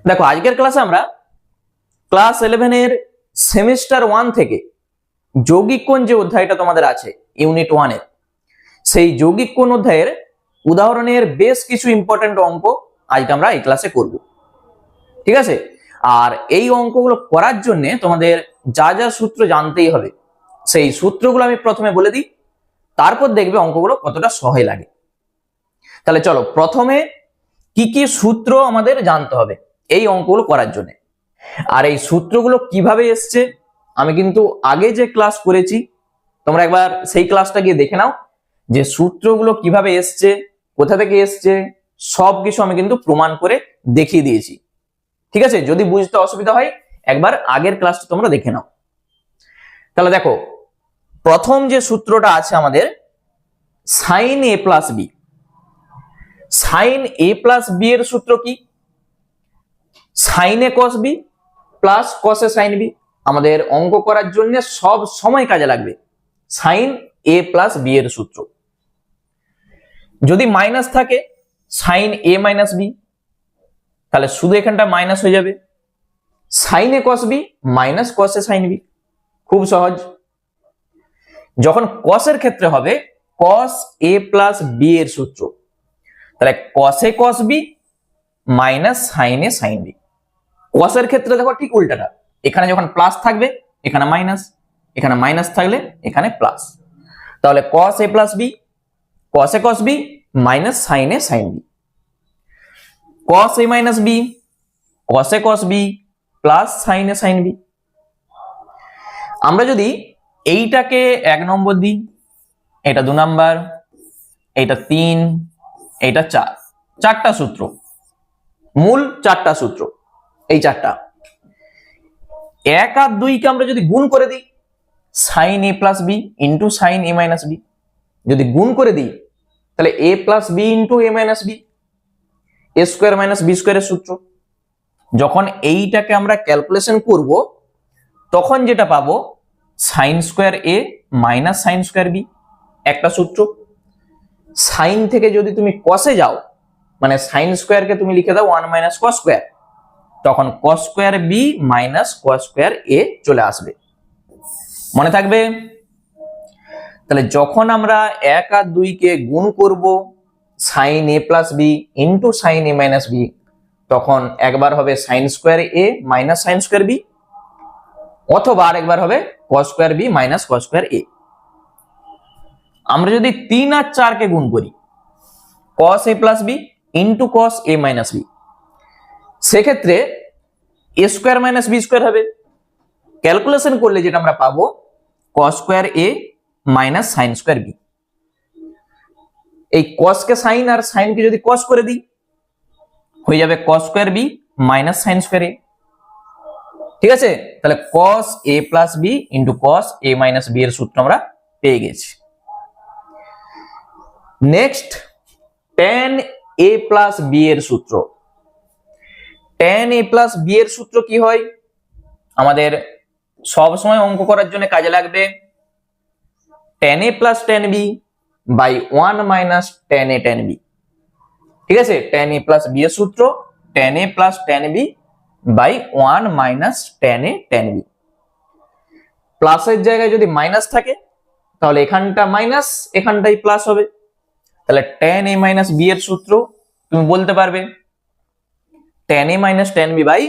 দেখো আজকের ক্লাসে আমরা ক্লাস 11 এর সেমিস্টার 1 থেকে যৌগিক কোণ যে অধ্যায়টা তোমাদের আছে ইউনিট 1 এর, সেই যৌগিক কোণ অধ্যায়ের উদাহরণের বেশ কিছু ইম্পর্টেন্ট অঙ্ক আজকে আমরা এই ক্লাসে করব। ঠিক আছে, আর এই অঙ্কগুলো করার জন্য তোমাদের যা যা সূত্র জানতেই হবে সেই সূত্রগুলো আমি প্রথমে বলে দিই, তারপর দেখবে অঙ্কগুলো কতটা সহজ লাগে। তাহলে চলো প্রথমে কি কি সূত্র আমাদের জানতে হবে এই অঙ্কগুলো করার জন্য, আর এই সূত্রগুলো কিভাবে এসছে আমি কিন্তু আগে যে ক্লাস করেছি তোমরা একবার সেই ক্লাসটা গিয়ে দেখে নাও, যে সূত্রগুলো কিভাবে এসছে, কোথা থেকে এসছে, সবকিছু আমি কিন্তু প্রমাণ করে দেখিয়ে দিয়েছি। ঠিক আছে, যদি বুঝতে অসুবিধা হয় একবার আগের ক্লাসটা তোমরা দেখে নাও। তাহলে দেখো প্রথম যে সূত্রটা আছে আমাদের sign A plus B. Sign A plus B এর সূত্র কি? সাইন এ কস বি প্লাস কস এ সাইন বি। আমাদের অঙ্ক করার জন্য সব সময় কাজে লাগবে সাইন এ প্লাস বি এর সূত্র। যদি মাইনাস থাকে সাইন এ মাইনাস বি, তাহলে শুধু এখানটা মাইনাস হয়ে যাবে, সাইন এ কস বি মাইনাস কস এ সাইন বি। খুব সহজ। যখন কসের ক্ষেত্রে হবে কস এ প্লাস বি এর সূত্র, তাহলে কস এ কস বি মাইনাস সাইন এ সাইন বি। কসের ক্ষেত্রে দেখো ঠিক উল্টাটা, এখানে যখন প্লাস থাকবে এখানে মাইনাস, এখানে মাইনাস থাকলে এখানে প্লাস। তাহলে cos A plus B cos A cos B minus sign A sign B. Cos A minus B cos A cos B plus sign A sign B. আমরা যদি এইটাকে 1 নম্বর দিই, এটা 2 নাম্বার, এটা 3, এটা 4, চারটা সূত্র, মূল চারটা সূত্র, এই চারটা। 1 আর 2 কে আমরা যদি গুণ করে দিই sign A plus B into sine A minus B, যদি গুণ করে দিই তাহলে এ প্লাস বি ইন্টু এ মাইনাস বি, এ স্কোয়ার মাইনাস বি স্কোয়ারের সূত্র। যখন এইটাকে আমরা ক্যালকুলেশন করব তখন যেটা পাবো sign square A minus sine square B, একটা সূত্র। সাইন থেকে যদি তুমি কসে যাও, মানে সাইন স্কোয়ারকে তুমি লিখে দাও 1 মাইনাস কস স্কোয়ার, তখন cos square B minus cos square A চলে আসবে। মনে থাকবে? তাহলে যখন আমরা 1 আর 2 কে গুণ করব sine A plus B into sine A minus B, তখন একবার হবে sine square A minus sine square B, অথবা আরেকবার হবে cos square B minus cos square A. আমরা যদি 3 আর 4 কে গুণ করি cos A plus B into cos A minus B, সেক্ষেত্রে A square minus B square হবে। ক্যালকুলেশন করলে যেটা আমরা পাবো cos square A minus sine square B. এই কস কে সাইন আর সাইন কে যদি কস করে দিই হয়ে যাবে cos square B minus sine square A. ঠিক আছে, তাহলে cos A plus B into cos A minus B এর সূত্র আমরা পেয়ে গেছি। Next tan a plus B এর সূত্র। tan a প্লাস বি এর সূত্র কি হয়? আমাদের সব সময় অঙ্ক করার জন্য কাজে লাগবে tan a plus tan b by 1 minus tan a tan b। ঠিক আছে, tan a প্লাস বি এর সূত্র tan a plus tan b by 1 minus tan a tan b। প্লাসের জায়গায় যদি মাইনাস থাকে তাহলে এখানটা মাইনাস এখানটাই প্লাস হবে। তাহলে tan a মাইনাস b এর সূত্র তুমি বলতে পারবে tan a minus tan b by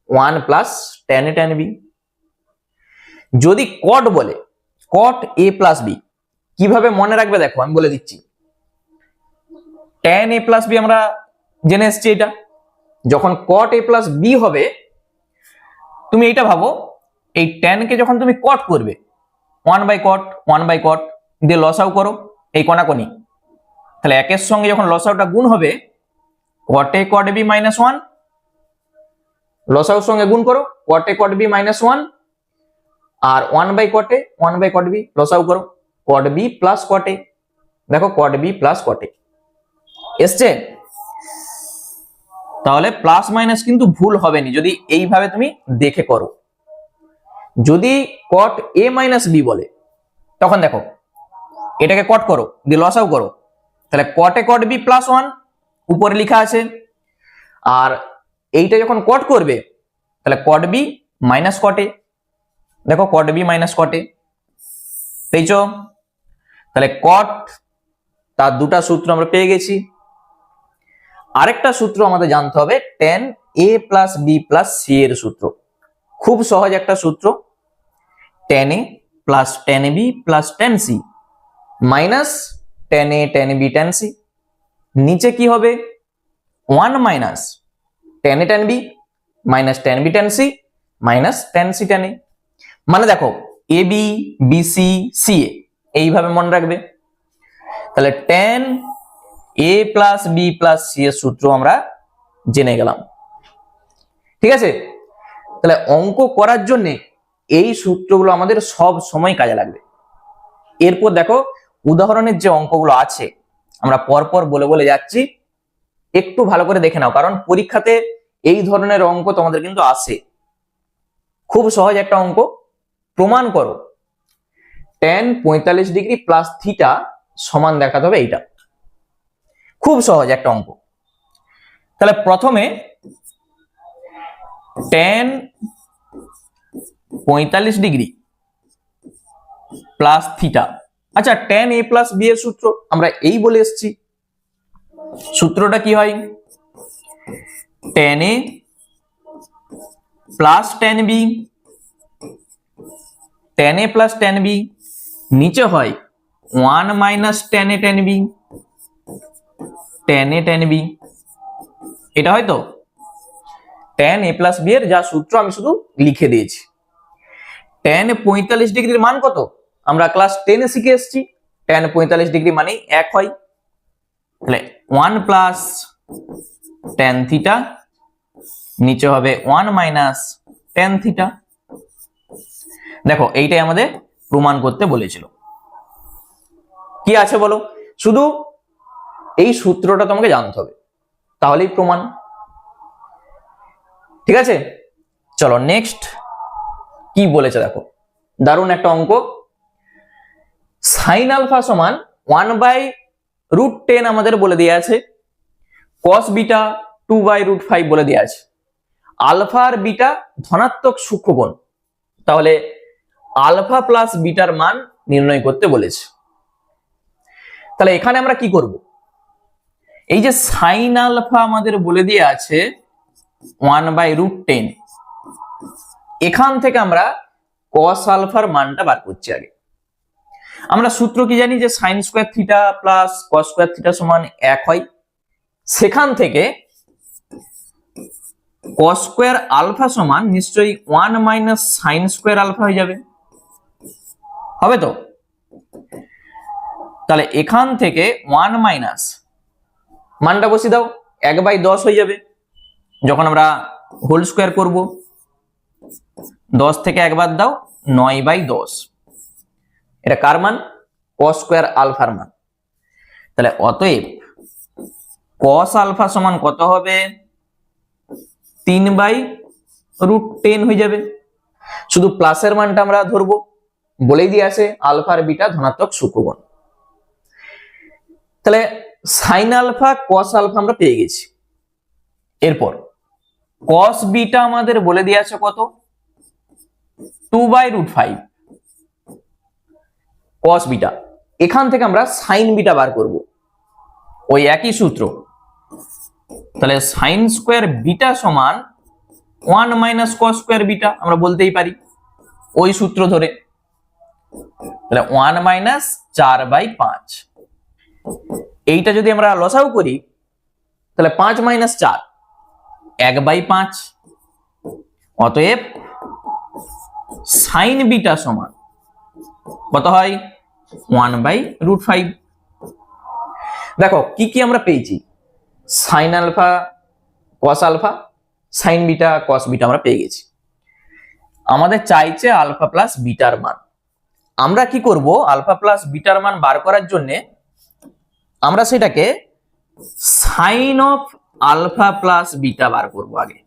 1 plus tan a tan b। যদি cot বলে cot a প্লাস b, কিভাবে মনে রাখবে দেখো আমি বলে দিচ্ছি। tan a প্লাস b আমরা জেনে এসেছি, এটা যখন cot a প্লাস b হবে তুমি এইটা ভাবো, এই tan কে যখন তুমি cot করবে 1 বাই cot দিয়ে লসাউ করো এই কোণাকোণি, তাহলে একের সঙ্গে যখন লসাউটা গুণ হবে cot a cot b minus 1, লসাউর সঙ্গে গুণ করো cot a cot b minus 1, আর 1 বাই cot b লসাউ করো cot b plus cot a। দেখো cot b plus cot a এসছে। তাহলে প্লাস মাইনাস কিন্তু ভুল হবে না যদি এইভাবে তুমি দেখে করো। যদি cot a মাইনাস b বলে তখন দেখো এটাকে কট করো দিয়ে লসাউ করো, তাহলে cot a cot b plus 1 উপরে লেখা আছে, আর এইটা যখন কট করবে তাহলে কট বি মাইনাস কট এ, দেখো কট বি মাইনাস কট এ, পেয়েছো? তাহলে কট তার দুটা সূত্র আমরা পেয়ে গেছি। আরেকটা সূত্র আমাদের জানতে হবে tan a plus b plus c এর সূত্র। খুব সহজ একটা সূত্র, tan a plus tan b plus tan c minus tan a tan b tan c। নিচে কি হবে 1 minus tan a tan b minus tan b tan c minus tan c tan a। মানে দেখো a b b c c a এইভাবে মনে রাখবে। তাহলে tan a plus b plus c এর সূত্র আমরা জেনে গেলাম। ঠিক আছে, তাহলে অঙ্ক করার জন্য এই সূত্রগুলো আমাদের সব সময় কাজে লাগবে। এরপর দেখো উদাহরণের যে অঙ্কগুলো আছে আমরা পরপর বলে বলে যাচ্ছি, একটু ভালো করে দেখে নাও, কারণ পরীক্ষাতে এই ধরনের অঙ্ক তোমাদের কিন্তু আসে। খুব সহজ একটা অঙ্ক, প্রমাণ করো tan 45 ডিগ্রি প্লাস থিটা সমান দেখাতে হবে এইটা। খুব সহজ একটা অঙ্ক। তাহলে প্রথমে tan 45 ডিগ্রি প্লাস থিটা, আচ্ছা tan a প্লাস বি এর সূত্র আমরা এই বলে এসেছি। সূত্রটা কি হয় tan a plus tan b, tan a plus tan b নিচে হয় 1 minus tan a tan b, tan a tan b, এটা হয় তো tan a প্লাস b এর যা সূত্র আমি শুধু লিখে দিয়েছি। tan 45 ডিগ্রির মান কত আমরা ক্লাস 10 এ শিখে এসেছি, tan 45 ডিগ্রি মানে 1 হয়। তাহলে 1 প্লাস tan থিটা নিচে হবে 1 মাইনাস tan থিটা। দেখো এইটাই আমাদের প্রমাণ করতে বলেছিল। কি আছে বলো, শুধু এই সূত্রটা তোমাকে জানতে হবে, তাহলেই প্রমাণ। ঠিক আছে, চলো নেক্সট কি বলেছে দেখো, দারুণ একটা অঙ্ক। সাইন আলফা সমান 1/√10 আমাদের বলে দেওয়া আছে, কস বিটা 2/√5 বলে দেওয়া আছে। আলফা আর বিটা ধনাত্মক সূক্ষ্মকোণ, তাহলে আলফা প্লাস বিটার মান নির্ণয় করতে বলেছে। তাহলে এখানে আমরা কি করব, এই যে সাইন আলফা আমাদের বলে দেওয়া আছে 1/√10, এখান থেকে আমরা কস আলফার মানটা বার করছি। আগে আমরা সূত্র কি জানি যে sine square theta plus cos square theta সমান 1 হয়। সেখান থেকে কস স্কোয়ার আলফা সমান নিশ্চয়ই 1 মাইনাস সাইন স্কোয়ার আলফা হয়ে যাবে, হবে তো? তাহলে এখান থেকে 1 মাইনাস মানটা বসিয়ে দাও, 1/10 হয়ে যাবে। যখন আমরা হোল স্কোয়ার করব 10 থেকে 1 বাদ দাও, 9/10। এটা কার মান? কস স্কোয়ার আলফার মান। তাহলে অতএব কস আলফা সমান কত হবে? 3/√10 হয়ে যাবে। শুধু প্লাসের মানটা আমরা ধরবো, বলেই দিয়ে আসে আলফা আর বিটা ধনাত্মক সূক্ষ্মকোণ। তাহলে সাইন আলফা কস আলফা আমরা পেয়ে গেছি। এরপর কস বিটা আমাদের বলে দিয়ে আছে কত? 2/√5 কস বিটা। এখান থেকে আমরা সাইন বিটা বার করব, ওই একই সূত্র। তাহলে সাইন স্কোয়ার বিটা সমান 1 মাইনাস কস স্কোয়ার বিটা আমরা বলতেই পারি ওই সূত্র ধরে। তাহলে 1 মাইনাস 4/5, এইটা যদি আমরা লসাগু করি তাহলে 5 মাইনাস 4 1/5। অতএব সাইন বিটা সমান কত হয়? 1/√5। দেখো কি কি আমরা পেয়েছি, sine alpha cos alpha, sine beta cos beta আমরা পেয়ে গেছি। আমাদের চাইছে আলফা প্লাস বিটার মান। আমরা কি করব, আলফা প্লাস বিটার মান বার করার জন্য আমরা সেটাকে sine of alpha plus beta বার করব। আগে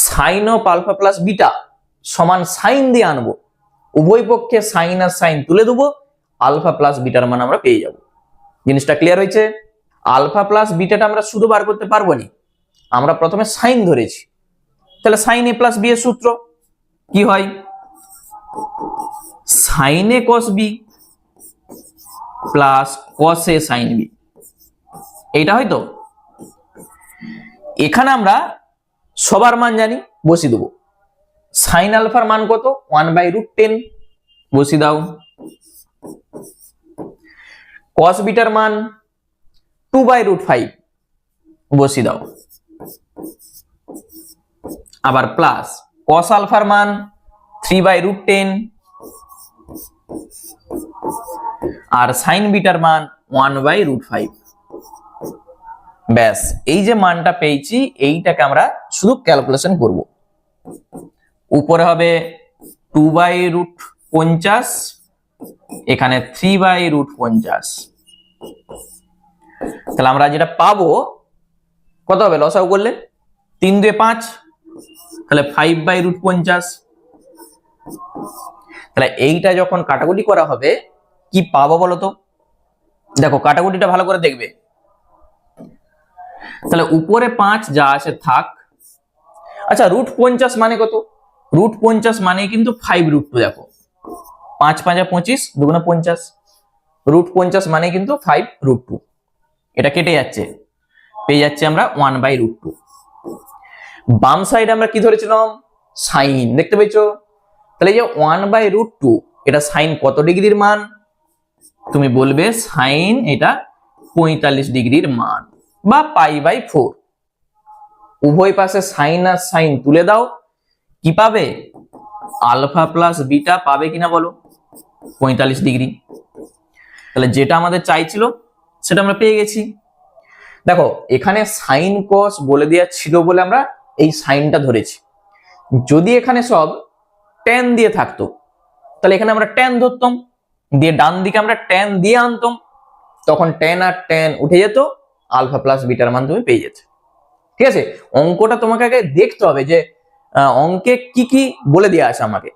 sine of alpha plus beta সমান সাইন দিয়ে আনবো, উভয় পক্ষে সাইন আর সাইন তুলে দেবো, আলফা প্লাস বিটার মান আমরা পেয়ে যাব। জিনিসটা ক্লিয়ার হয়েছে? আলফা প্লাস বিটাটা আমরা শুধু বার করতে পারবো না, আমরা প্রথমে সাইন ধরেছি, তাহলে সাইন এ প্লাস বি এর সূত্র কি হয়, সাইন এ কস বি প্লাস কস এ সাইন বি, এইটা হয়তো। এখানে আমরা সবার মান জানি, বসিয়ে দেবো। সাইন আলফার মান কত, 1/√10, বসিয়ে দাও। কস বিটার মান 2/√5, বসিয়ে দাও। আবার প্লাস কস আলফার মান 3/√10 আর সাইন বিটার মান 1/√5। ব্যাস, এই যে মানটা পেয়েছি এইটাকে আমরা শুধু ক্যালকুলেশন করব। উপরে হবে 2/√50, এখানে 3/√50। তাহলে আমরা যেটা পাবো কত হবে, লসাগু করলে 3 2 5, তাহলে 5/√50। তাহলে এইটা যখন কাটাকুটি করা হবে কি পাবো বলো তো, দেখো কাটাকুটিটা ভালো করে দেখবে। তাহলে উপরে 5 যা আছে থাক। আচ্ছা, √50 মানে কত, √50 মানে কিন্তু 5√2। দেখো 5 5 25, 2 50, √50 মানে কিন্তু 5√2। এটা কেটে যাচ্ছে, পেয়ে যাচ্ছে আমরা 1/√2। বাম সাইডে আমরা কি ধরেছিলাম, সাইন, দেখতে পেয়েছো। তাহলে এই যে 1/√2, এটা সাইন কত ডিগ্রির মান, তুমি বলবে সাইন এটা 45 ডিগ্রির মান, বা π/4। উভয় পাশে সাইন আর সাইন তুলে দাও, কি পাবে, আলফা প্লাস বিটা পাবে কিনা বলো, 45 ডিগ্রি। তাহলে যেটা আমাদের চাইছিল সেটা আমরা পেয়ে গেছি। দেখো এখানে সাইন কস বলে দেওয়া ছিল বলে আমরা এই সাইনটা ধরেছি। যদি এখানে সব ট্যান দিয়ে থাকতো তাহলে এখানে আমরা ট্যান ধরতাম, দিয়ে ডান দিকে আমরা ট্যান দিয়ে আনতাম, তখন ট্যান আর ট্যান উঠে যেত, আলফা প্লাস বিটার মান তুমি পেয়ে যেতে। ঠিক আছে, অঙ্কটা তোমাকে আগে দেখতে হবে যে অঙ্কে কি কি বলে দেওয়া আছে আমাকে,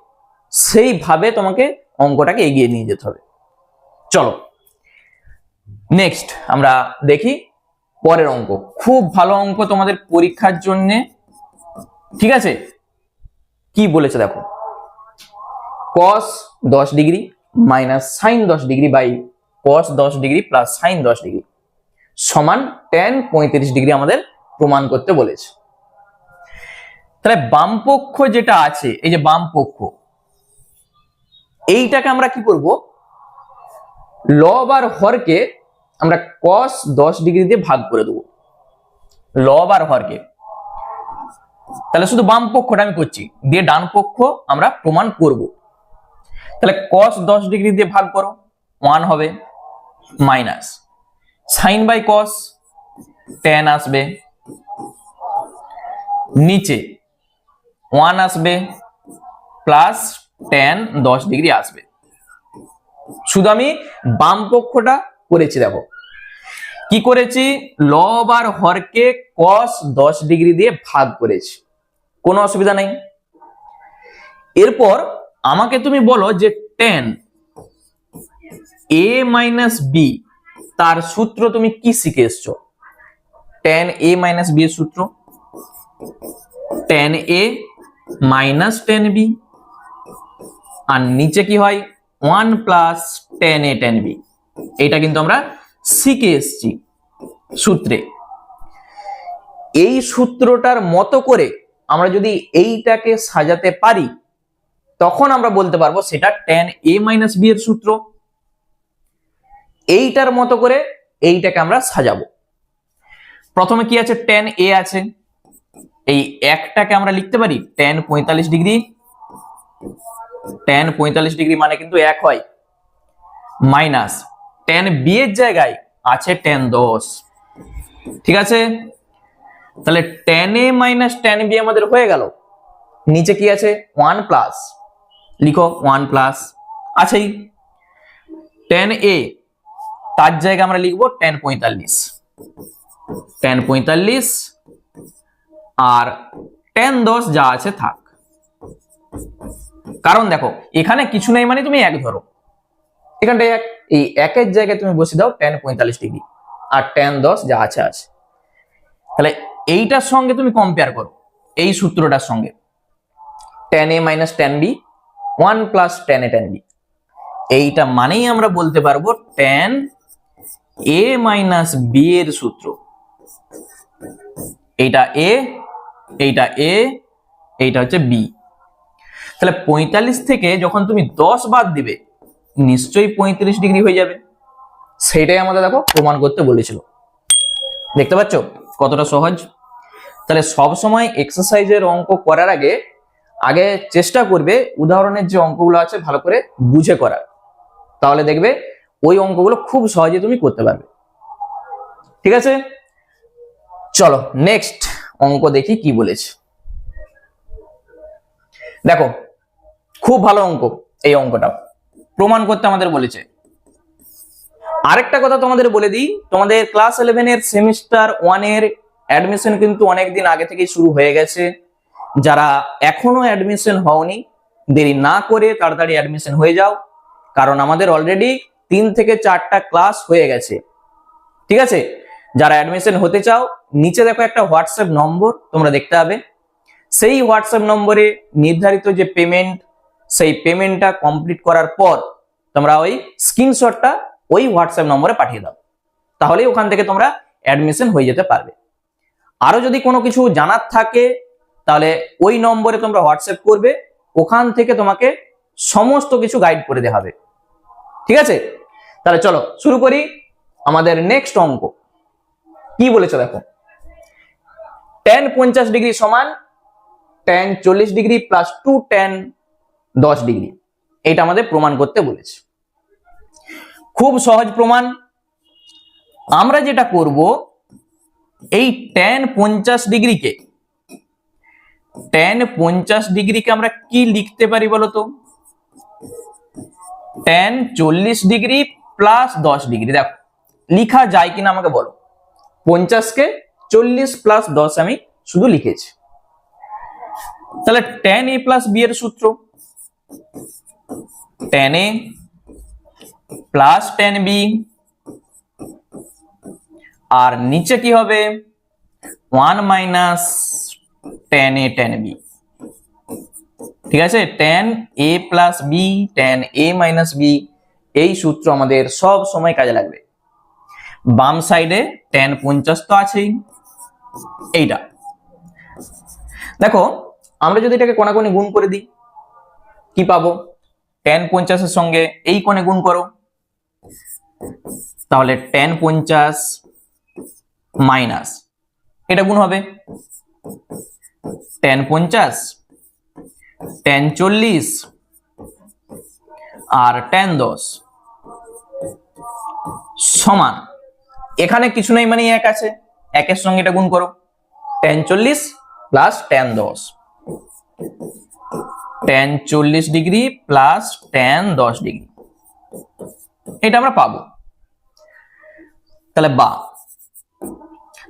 সেইভাবে তোমাকে অঙ্কটাকে এগিয়ে নিয়ে যেতে হবে। চলো নেক্সট আমরা দেখি পরের অঙ্ক। খুব ভালো অঙ্ক তোমাদের পরীক্ষার জন্য। ঠিক আছে, কি বলেছে দেখো, cos 10 degree minus sine 10 degree by cos 10 degree plus sine 10 degree সমান tan 35 ডিগ্রি আমাদের প্রমাণ করতে বলেছে। তাহলে বাম পক্ষ যেটা আছে, এই যে বাম পক্ষ, এইটাকে আমরা কি করব, লব আর হরকে আমরা cos 10 ডিগ্রি দিয়ে ভাগ করে দেবো, লব আর হরকে। তাহলে শুধু বাম পক্ষটা আমি করছি, দিয়ে ডান পক্ষ আমরা প্রমাণ করব। তাহলে cos 10 ডিগ্রি দিয়ে ভাগ করো, 1 হবে, minus sine by cos tan আসবে, নিচে 1 আসবে, প্লাস tan 10 ডিগ্রি আসবে। শুধু আমি বাম পক্ষটা করেছি, দেখো কি করেছি, লব আর হরকে cos 10 ডিগ্রি দিয়ে ভাগ করেছি, কোনো অসুবিধা নেই। এরপর আমাকে তুমি বলো যে tan a মাইনাস বি তার সূত্র তুমি কি শিখে এসছো। tan a মাইনাস বি এর সূত্র tan a minus tan b, আর নিচে কি হয় 1 plus tan a tan b। এটা কিন্তু আমরা শিখে এসছি সূত্রে। এই সূত্রটার মতো করে আমরা যদি এইটাকে সাজাতে পারি তখন আমরা বলতে পারবো সেটা tan a মাইনাস b এর সূত্র। এইটার মতো করে এইটাকে আমরা সাজাবো। প্রথমে কি আছে, tan a আছে, এই একটাকে আমরা লিখতে পারি tan 45 ডিগ্রি, tan 45 ডিগ্রি মানে কিন্তু 1 হয়, মাইনাস tan b এর জায়গায় আছে tan 10। ঠিক আছে, তাহলে tan a minus tan b আমাদের হয়ে গেল। নিচে কি আছে 1 প্লাস, লিখো 1 প্লাস আছেই, tan a তার জায়গায় আমরা লিখবো tan 45, tan 45 আর tan 10 যা আছে থাক। কারণ দেখো এখানে কিছু নেই মানে তুমি 1 ধরো, এখানটা 1, এই 1 এর জায়গায় তুমি বসে দাও tan 45 ডিগ্রি আর tan 10 যা আছে আছে। তাহলে এইটার সঙ্গে তুমি কম্পেয়ার করো, এই সূত্রটার সঙ্গে tan a minus tan b 1 plus tan a tan b, এইটা মানেই আমরা বলতে পারবো tan a minus b এর সূত্র। এইটা a, এইটা a, এইটা হচ্ছে b। তাহলে 45 থেকে যখন তুমি 10 বাদ দিবে নিশ্চয়ই 35 ডিগ্রি হয়ে যাবে। সেটাই আমাদের দেখো প্রমাণ করতে বলেছিল। দেখতে পাচ্ছ কতটা সহজ। তাহলে সব সময় এক্সারসাইজের অঙ্ক করার আগে আগে চেষ্টা করবে উদাহরণের যে অঙ্কগুলো আছে ভালো করে বুঝে করার, তাহলে দেখবে ওই অঙ্কগুলো খুব সহজে তুমি করতে পারবে। ঠিক আছে, চলো নেক্সট অঙ্ক দেখি কি বলেছে। দেখো খুব ভালো অঙ্ক, এই অঙ্কটা প্রমাণ করতে আমাদের বলেছে। আরেকটা কথা তোমাদের বলে দিই, তোমাদের ক্লাস 11 এর সেমিস্টার 1 এর অ্যাডমিশন কিন্তু অনেকদিন আগে থেকেই শুরু হয়ে গেছে। যারা এখনো অ্যাডমিশন হওনি দেরি না করে তাড়াতাড়ি অ্যাডমিশন হয়ে যাও, কারণ আমাদের অলরেডি 3 থেকে 4টা ক্লাস হয়ে গেছে। ঠিক আছে, যারা অ্যাডমিশন হতে চাও নিচে দেখো একটা হোয়াটসঅ্যাপ নম্বর তোমরা দেখতে পাবে, সেই হোয়াটসঅ্যাপ নম্বরে নির্ধারিত যে পেমেন্ট, সেই পেমেন্টটা কমপ্লিট করার পর তোমরা ওই স্ক্রিনশটটা ওই হোয়াটসঅ্যাপ নম্বরে পাঠিয়ে দাও, তাহলেই ওখান থেকে তোমরা অ্যাডমিশন হয়ে যেতে পারবে। আরো যদি কোনো কিছু জানার থাকে তাহলে ওই নম্বরে তোমরা হোয়াটসঅ্যাপ করবে, ওখান থেকে তোমাকে সমস্ত কিছু গাইড করে দেওয়া হবে। ঠিক আছে, তাহলে চলো শুরু করি আমাদের নেক্সট অঙ্ক। কি বলেছে দেখো, tan 50 ডিগ্রি সমান tan 40 degree plus 2 tan 10 degree, এটা আমাদের প্রমাণ করতে বলেছে। খুব সহজ প্রমাণ। আমরা যেটা করব, এই tan 50 ডিগ্রিকে আমরা কি লিখতে পারি বলতো? tan 40 degree plus 10 degree. দেখো লিখা যায় কিনা আমাকে বলো। 50 কে 40 প্লাস 10 আমি শুধু লিখেছি। তাহলে tan a প্লাস b এর সূত্র tan a plus tan b, আর নিচে কি হবে 1 minus tan a tan b। ঠিক আছে, tan a plus b tan a minus b, এই সূত্র আমাদের সব সময় কাজে লাগবে। বাম সাইডে tan 50 তো আছেই, এইটা দেখো আমরা যদি এটাকে কোণাকুণি গুণ করে দিই কি পাবো? tan 50 এর সঙ্গে এই কোণে গুণ করো, তাহলে tan 50 মাইনাস এটা গুণ হবে tan 50 tan 40 আর tan 10 সমান, এখানে কিছু নেই মানে এক আছে, একের সঙ্গে এটা গুণ করো, tan 40 plus tan 10, tan 40 degree plus tan 10 degree, এটা আমরা পাবো। তাহলে বা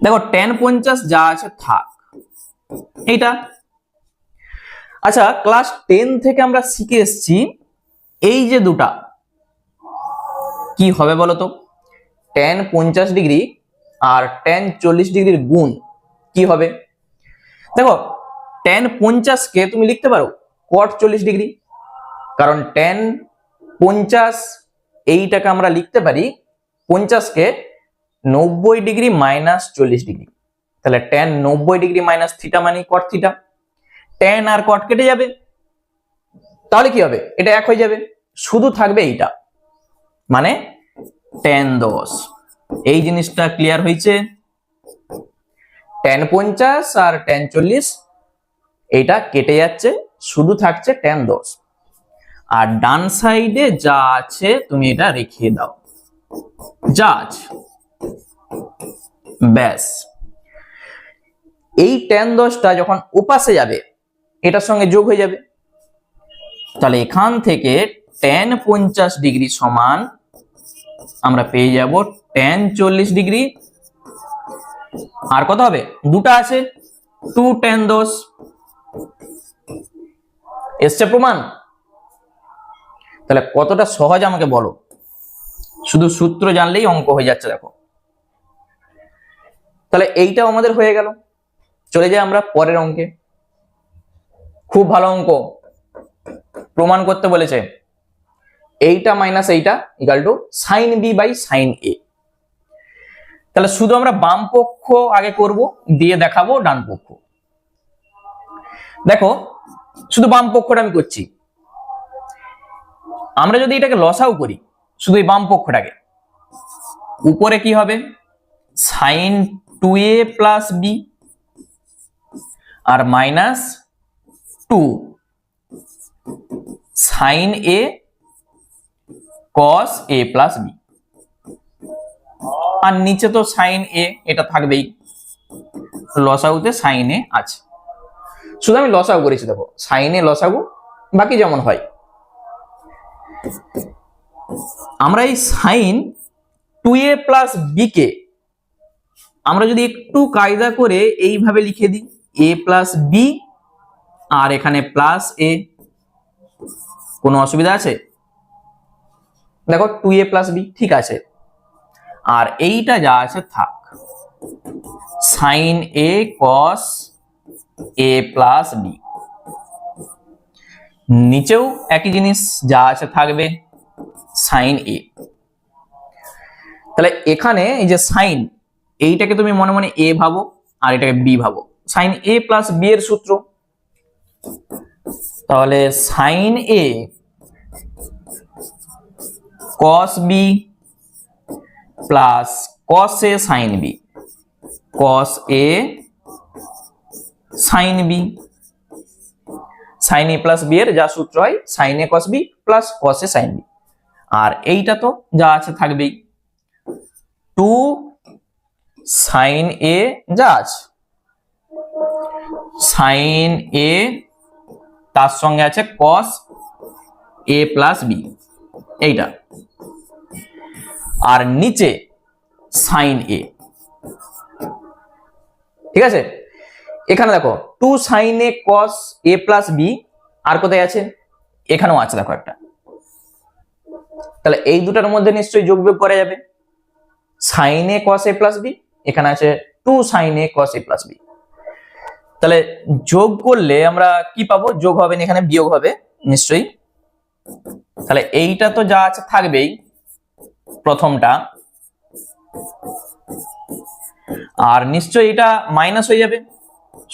দেখো tan 50 যা আছে থাক, এইটা। আচ্ছা, ক্লাস 10 থেকে আমরা শিখে এসেছি এই যে দুটা কি হবে বলতো? tan 50 ডিগ্রি আর tan 40 ডিগ্রির গুণ কি হবে? দেখো tan 50 কে তুমি লিখতে পারো cot 40 ডিগ্রি, কারণ tan 50 এইটাকে আমরা লিখতে পারি 50 কে 90 ডিগ্রি মাইনাস 40 ডিগ্রি। তাহলে tan 90 ডিগ্রি মাইনাস থিটা মানে cot থিটা, tan আর cot কেটে যাবে, তাহলে কি হবে? এটা এক হয়ে যাবে, শুধু থাকবে এইটা মানে tan 10। এই জিনিসটা ক্লিয়ার হয়েছে? tan 50 আর tan 40 এইটা কেটে যাচ্ছে, শুধু থাকছে tan 10, আর ডান সাইডে যা আছে তুমি এটা রেখে দাও, যা আছে ব্যাস। এই tan 10টা যখন ওপাশে যাবে এটার সঙ্গে যোগ হয়ে যাবে, তাহলে এখান থেকে tan 50 ডিগ্রি সমান আমরা পেয়ে যাব tan 40 ডিগ্রি, আর কত হবে? দুটা আছে 2 tan 10। এসছে প্রমাণ? তাহলে কতটা সহজ আমাকে বলো, শুধু সূত্র জানলেই অঙ্ক হয়ে যাচ্ছে। দেখো তাহলে এইটাও আমাদের হয়ে গেল। চলে যাই আমরা পরের অঙ্কে। খুব ভালো অঙ্ক, প্রমাণ করতে বলেছে এইটা মাইনাস এইটা equal to sine B by sine A. তাহলে শুধু আমরা বাম পক্ষ আগে করব, দিয়ে দেখাবো ডান পক্ষ। দেখো শুধু বাম পক্ষটা আমি করছি। আমরা যদি এটাকে লসাও করি শুধু এই বাম পক্ষটাকে, উপরে কি হবে sign 2a plus B R minus 2 sign A cos A plus B, আর নিচে তো সাইন এ এটা থাকবেই, লসাগুতে সাইন এ আছে। শুধু আমি লসাগু করেছি, দেখো সাইন এ লসাগু, বাকি যেমন হয়। আমরা এই সাইন 2a প্লাস বি কে আমরা যদি একটু কায়দা করে এইভাবে লিখে দিই a প্লাস বি আর এখানে প্লাস এ, কোনো অসুবিধা আছে? দেখো 2a প্লাস বি ঠিক আছে, আর এইটা যা আছে থাক, sign A cos A plus B. নিচেও একই জিনিস যা আছে থাকবে, সাইন এ। তাহলে এখানে এই যে সাইন, এইটাকে তুমি মনে মনে এ ভাবো আর এটাকে বি ভাবো, সাইন এ প্লাস বি এর সূত্র। তাহলে sign A cos B plus cos A sign B, cos A sign B. Sign A plus B এর যা সূত্র হয় সাইন এ কস বি প্লাস কস এ সাইন বি, আর এইটা তো যা আছে থাকবেই 2 সাইন এ যা আছে সাইন এ, তার সঙ্গে আছে কস এ প্লাস বি এইটা, আর নিচে সাইন এ। ঠিক আছে, এখানে দেখো 2 sign A cos A plus B, আর কোথায় আছে? এখানেও আছে দেখো একটা। তাহলে এই দুটার মধ্যে নিশ্চয়ই যোগ বিয়োগ করা যাবে, sign A cos A plus B, এখানে আছে 2 sign A cos A plus B. তাহলে যোগ করলে আমরা কি পাবো? যোগ হবে না, এখানে বিয়োগ হবে নিশ্চয়ই। তাহলে এইটা তো যা আছে থাকবেই প্রথমটা, আর নিশ্চয়ই এটা মাইনাস হয়ে যাবে,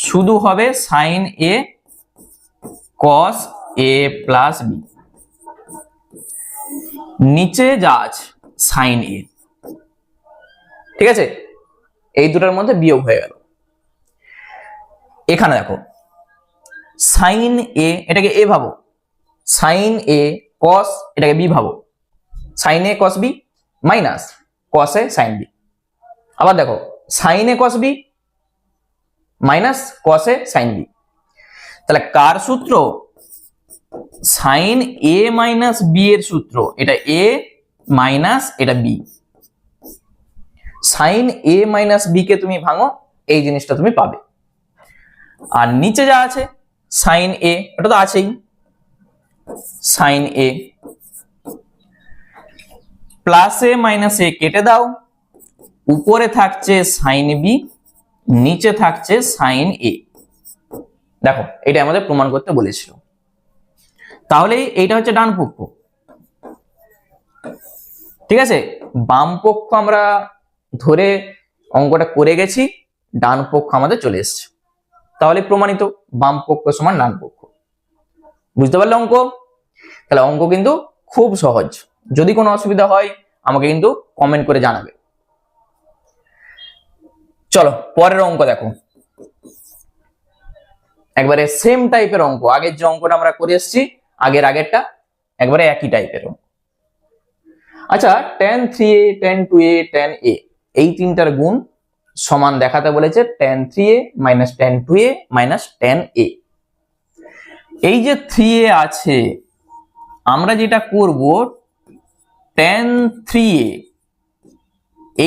শুধু হবে sign A cos A plus B, নিচে যা আছে সাইন এ। ঠিক আছে, এই দুটার মধ্যে বিয়োগ হয়ে গেল। এখানে দেখো সাইন এ, এটাকে এ ভাবো, সাইন এ কস, এটাকে বি ভাবো, সাইন এ কস বি মাইনাস কস এ সাইন বি। আবার দেখো সাইন এ কস বি মাইনাস কস এ সাইন বি। তাহলে কার সূত্র? সাইন এ মাইনাস বি এর সূত্র। এটা এ মাইনাস এটা B, sign A minus B কে তুমি ভাঙো, এই জিনিসটা তুমি পাবে। আর নিচে যা আছে সাইন এ, ওটা তো আছেই, sign A plus A minus এ কেটে দাও, উপরে থাকছে সাইন বি, নিচে থাকছে সাইন এ। দেখো এটা আমাদের প্রমাণ করতে বলেছিল। তাহলে এইটা হচ্ছে ডান পক্ষ। ঠিক আছে, বাম পক্ষ আমরা ধরে অঙ্কটা করে গেছি, ডান পক্ষ আমাদের চলে এসছে। তাহলে প্রমাণিত বাম পক্ষ সমান ডান পক্ষ। বুঝতে পারলে অঙ্ক? তাহলে অঙ্ক কিন্তু খুব সহজ। যদি কোনো অসুবিধা হয় আমাকে কিন্তু কমেন্ট করে জানাবে। চলো পরের অঙ্ক দেখো, একবারে সেম টাইপের অঙ্ক, আগের যে অঙ্কটা আমরা করে এসেছি আগেরটা একবারে একই টাইপের অঙ্ক। আচ্ছা, tan 3a tan 2a tan a এই তিনটার গুণ সমান দেখাতে বলেছে tan 3a minus tan 2a minus tan a। এই যে 3a আছে, আমরা যেটা করব tan 3a,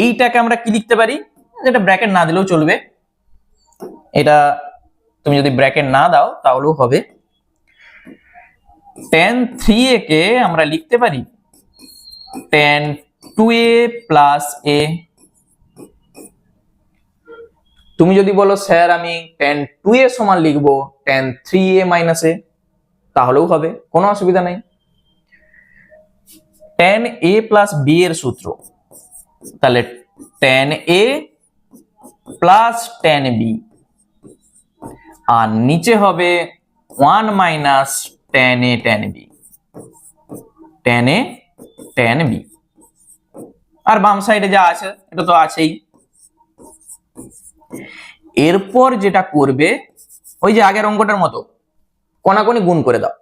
এইটাকে আমরা কি লিখতে পারি? যেটা ব্র্যাকেট না দিলেও চলবে, এটা তুমি যদি ব্র্যাকেট না দাও তাহলেও হবে। tan 3a কে আমরা লিখতে পারি tan 2a plus a তুমি যদি বলো স্যার আমি tan 2a সমান লিখবো tan 3a মাইনাস a, তাহলেও হবে, কোনো অসুবিধা নেই। tan a প্লাস b এর সূত্র, তাহলে tan a plus tan b, আর নিচে হবে 1 minus tan a tan b, tan a tan b, আর বাম সাইডে যা আছে এটা তো আছেই। এরপর যেটা করবে ওই যে আগের অঙ্কটার মতো কোনাকুনি গুণ করে দাও।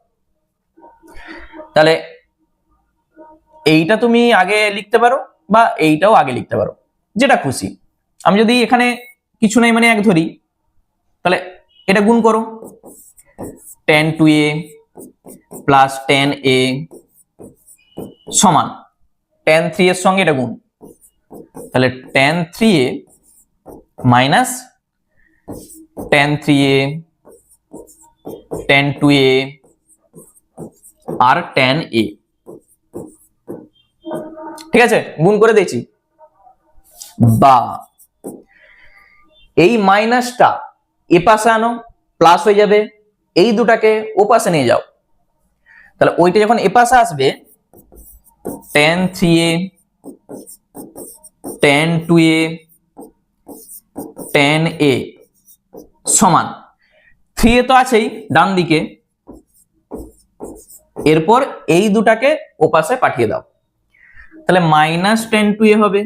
তাহলে এইটা তুমি আগে লিখতে পারো বা এইটাও আগে লিখতে পারো, যেটা খুশি। আমি যদি এখানে কিছু নাই মানে 1 ধরি, তাহলে এটা গুণ করো, tan 2a plus tan a সমান tan 3 এর সঙ্গে এটা গুণ, তাহলে tan 3a minus tan 3a tan 2a আর tan a, ঠিক আছে, গুণ করে দিয়েছি। বা এই মাইনাসটা এ পাশে আনো, প্লাস হয়ে যাবে, এই দুটাকে ও পাশে নিয়ে যাও, তাহলে ওইটা যখন এ পাশে আসবে tan 3a tan 2a tan a সমান 3a তো আছেই ডান দিকে, এরপর এই দুটাকে ও পাশে পাঠিয়ে দাও, তাহলে মাইনাস tan 2a হবে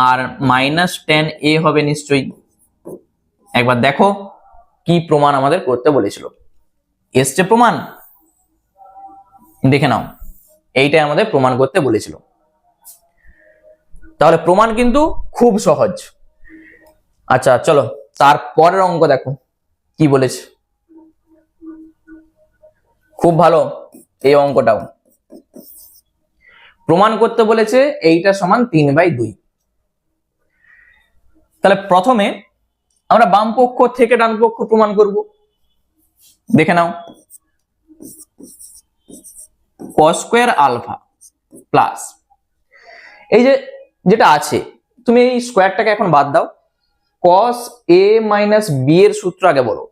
আর মাইনাস tan a হবে নিশ্চয়ই। একবার দেখো কি প্রমাণ আমাদের করতে বলেছিল, এসছে প্রমাণ, দেখে নাও, এইটাই আমাদের প্রমাণ করতে বলেছিল। তাহলে প্রমাণ কিন্তু খুব সহজ। আচ্ছা চলো তারপরের অঙ্ক দেখো কি বলেছে, খুব ভালো এই অঙ্কটাও। প্রমাণ করতে বলেছে এইটা সমান 3/2। তাহলে প্রথমে আমরা বাম পক্ষ থেকে ডান পক্ষ প্রমাণ করব, দেখে নাও। cos স্কয়ার আলফা প্লাস এই যে যেটা আছে, তুমি এই স্কয়ারটাকে এখন বাদ দাও, cos a মাইনাস b এর সূত্র আগে বলো,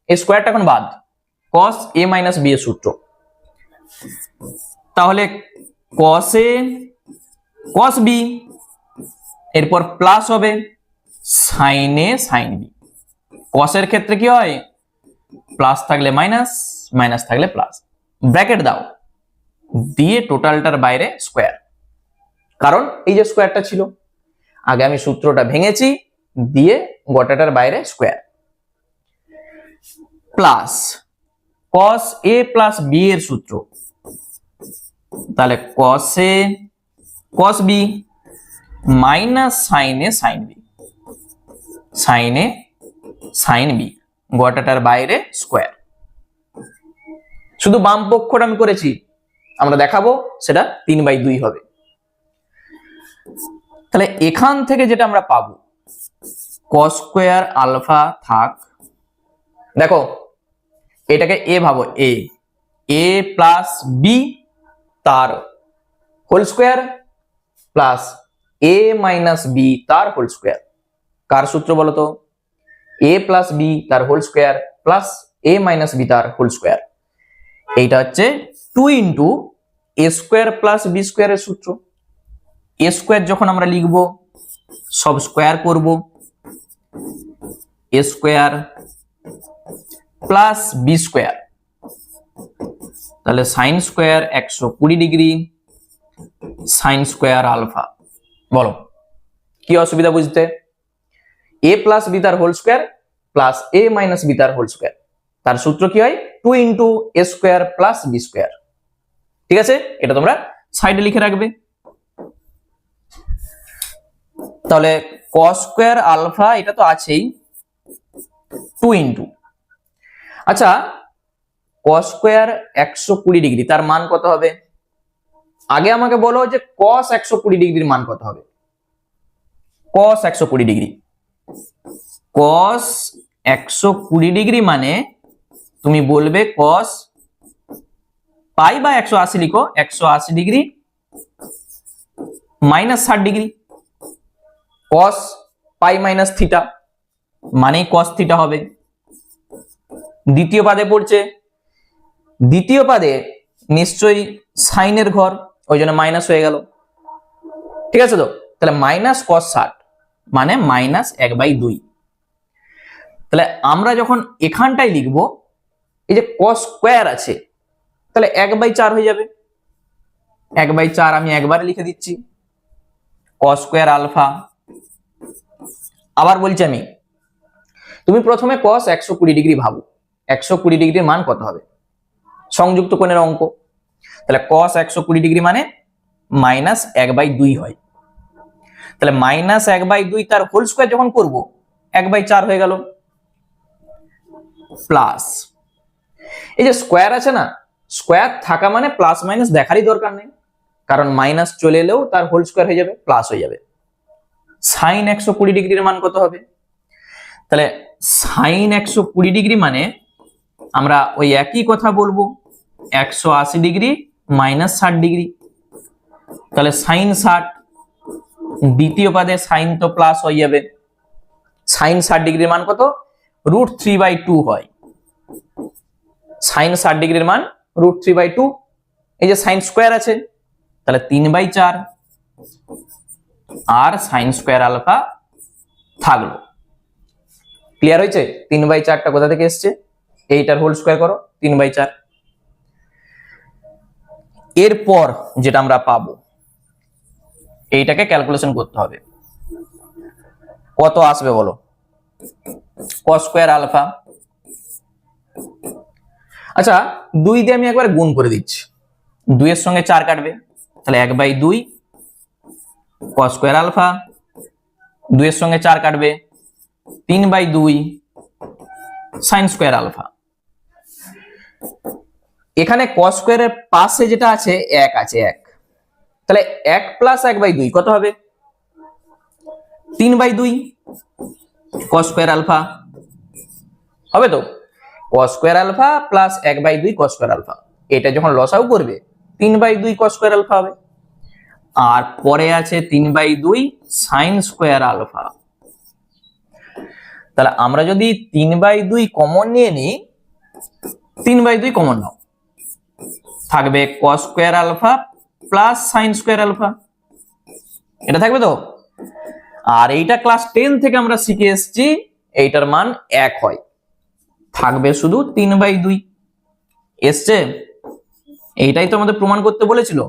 এই স্কয়ারটা এখন বাদ, cos a মাইনাস b এর সূত্র, তাহলে cos a cos b, এরপর প্লাস হবে sin a sin b। cos এর ক্ষেত্রে কি হয়, প্লাস থাকলে মাইনাস, মাইনাস থাকলে প্লাস, ব্র্যাকেট দাও, দিয়ে টোটালটার বাইরে স্কয়ার, কারণ এই যে স্কয়ারটা ছিল, আগে আমি সূত্রটা ভেঙেছি, দিয়ে গোটাটার বাইরে square, plus cos a plus b এর সূত্র, তাহলে cos a cos b minus sin a sin b, sin a sin b, গোটাটার বাইরে স্কয়ার। শুধু বাম পক্ষটা আমি করেছি, আমরা দেখাবো সেটা 3/2 হবে। তাহলে এখান থেকে যেটা আমরা পাবো cos স্কয়ার আলফা থাক, দেখো এটাকে a ভাবো, a প্লাস b তার whole square plus a minus b তার হোল স্কয়ার, কার সূত্র বলো তো, a প্লাস b তার whole square plus a minus b তার হোল স্কয়ার, এইটা হচ্ছে 2 into a square plus b স্কয়ারের সূত্র। a স্কয়ার যখন আমরা লিখবো সব স্কয়ার করব, a square plus b square, তাহলে sine square 120 degree sine square alpha. বলো কি অসুবিধা বুঝতে, a প্লাস b তার whole square plus a minus b তার হোল স্কয়ার, তার সূত্র কি হয় 2 into a square plus b square. ঠিক আছে, এটা তোমরা সাইডে লিখে রাখবে। তাহলে cos স্কয়ার আলফা এটা তো আছেই, 2 ইন্টু, আচ্ছা cos স্কয়ার 120 ডিগ্রি তার মান কত হবে, আগে আমাকে বলো যে cos 120 ডিগ্রির মান কত হবে। cos 120 ডিগ্রি, cos 120 ডিগ্রি মানে তুমি বলবে cos পাই বা 180 লিখো, 180 ডিগ্রি মাইনাস 60 ডিগ্রি, cos পাই মাইনাস থিটা মানেই কস থিটা হবে। দ্বিতীয় পাদে পড়ছে, দ্বিতীয় পাদে নিশ্চয়ই সাইনের ঘর, ওই জন্য মাইনাস হয়ে গেল। ঠিক আছে তো, তাহলে মাইনাস কস 60 মানে মাইনাস 1/2। তাহলে আমরা যখন এখানটাই লিখবো, এই যে কস স্কোয়ার আছে, তাহলে 1/4 হয়ে যাবে। 1/4 আমি একবারে লিখে দিচ্ছি, কস স্কোয়ার আলফা। আবার বলছি আমি, তুমি প্রথমে কস 120 ডিগ্রি ভাবো, 120 ডিগ্রির মান কত হবে? সংযুক্ত কোণের অঙ্ক, তাহলে কস 120 ডিগ্রি মানে মাইনাস 1/2 হয়। তাহলে মাইনাস 1/2 তার হোল স্কোয়ার যখন করব 1/4 হয়ে গেল, প্লাস এই যে স্কোয়ার আছে না, স্কোয়ার থাকা মানে প্লাস মাইনাস দেখারই দরকার নেই, কারণ মাইনাস চলে এলেও তার হোল স্কোয়ার হয়ে যাবে, প্লাস হয়ে যাবে। সাইন 120 ডিগ্রির মান কত হবে? তাহলে সাইন 120 ডিগ্রি মানে আমরা ওই একই কথা বলবো, 180 ডিগ্রি মাইনাস 60 ডিগ্রি। তাহলে সাইন 60, দ্বিতীয় পাদে সাইন তো প্লাস হয়ে যাবে। সাইন 60 ডিগ্রির মান কত? √3/2 হয়। সাইন 60 ডিগ্রির মান √3/2। এই যে সাইন স্কোয়ার আছে, তাহলে 3/4 আর সাইন স্কোয়ার আলফা থাকলো। ক্লিয়ার হয়েছে? 3/4টা কোথা থেকে এসছে? এইটার হোল স্কোয়ার করো, 3/4। এরপর যেটা আমরা পাবো, এইটাকে ক্যালকুলেশন করতে হবে। কত আসবে বলো? কস স্কোয়ার আলফা, আচ্ছা 2 দিয়ে আমি একবার গুণ করে দিচ্ছি, 2 এর সঙ্গে 4 কাটবে, তাহলে 1/2 কস স্কোয়ার আলফা, 2 এর সঙ্গে 4 কাটবে, 3/2 সাইন স্কোয়ার আলফা। এখানে কস স্কোয়ারের পাশে যেটা আছে 1 আছে, 1, তাহলে 1 প্লাস 1/2 কত হবে? 3/2 কস স্কোয়ার আলফা হবে তো। Cos square alpha plus 1/2 cos square alpha, এটা যখন লসাগু করবে 3/2 কস স্কোয়ার আলফা হবে। আর পরে আছে 3/2 সাইন স্কোয়ার আলফা। তাহলে আমরা যদি 3/2 কমন নিয়ে নিই, 3/2 কমন নাও, থাকবে cos square alpha plus sine square alpha, এটা থাকবে তো। আর এইটা ক্লাস 10 থেকে আমরা শিখে এসেছি এইটার মান 1 হয়, থাকবে শুধু 3/2 এসছে। এইটাই তো আমাদের প্রমাণ করতে বলেছিল,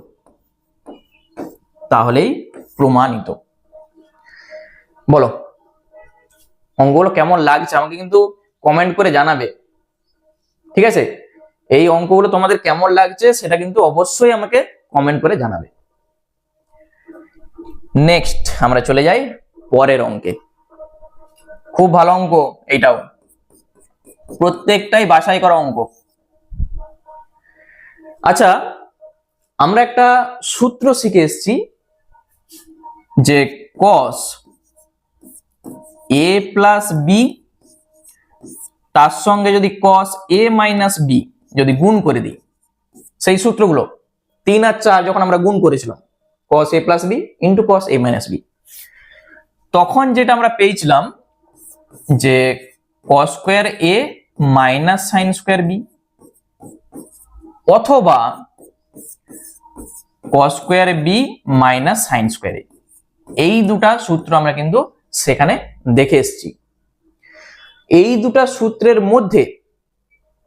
তাহলেই প্রমাণিত। বলো অঙ্কগুলো কেমন লাগছে আমাকে কিন্তু কমেন্ট করে জানাবে, ঠিক আছে? এই অঙ্কগুলো তোমাদের কেমন লাগছে সেটা কিন্তু অবশ্যই আমাকে কমেন্ট করে জানাবে। নেক্সট আমরা চলে যাই পরের অঙ্কে। খুব ভালো অঙ্ক, এইটাও প্রত্যেকটাই বাছাই করা অঙ্ক। আচ্ছা আমরা একটা সূত্র শিখে এসেছি যে cos a প্লাস বি তার সঙ্গে যদি cos a মাইনাস বি যদি গুণ করে দিই, সেই সূত্রগুলো 3 আর 4 যখন আমরা গুণ করেছিলাম cos a plus B into cos a minus B, তখন যেটা আমরা পেয়েছিলাম যে cos square a minus sine square B অথবা cos square B minus sine square A, এই দুটা সূত্র আমরা কিন্তু সেখানে দেখে এসেছি। এই দুটা সূত্রের মধ্যে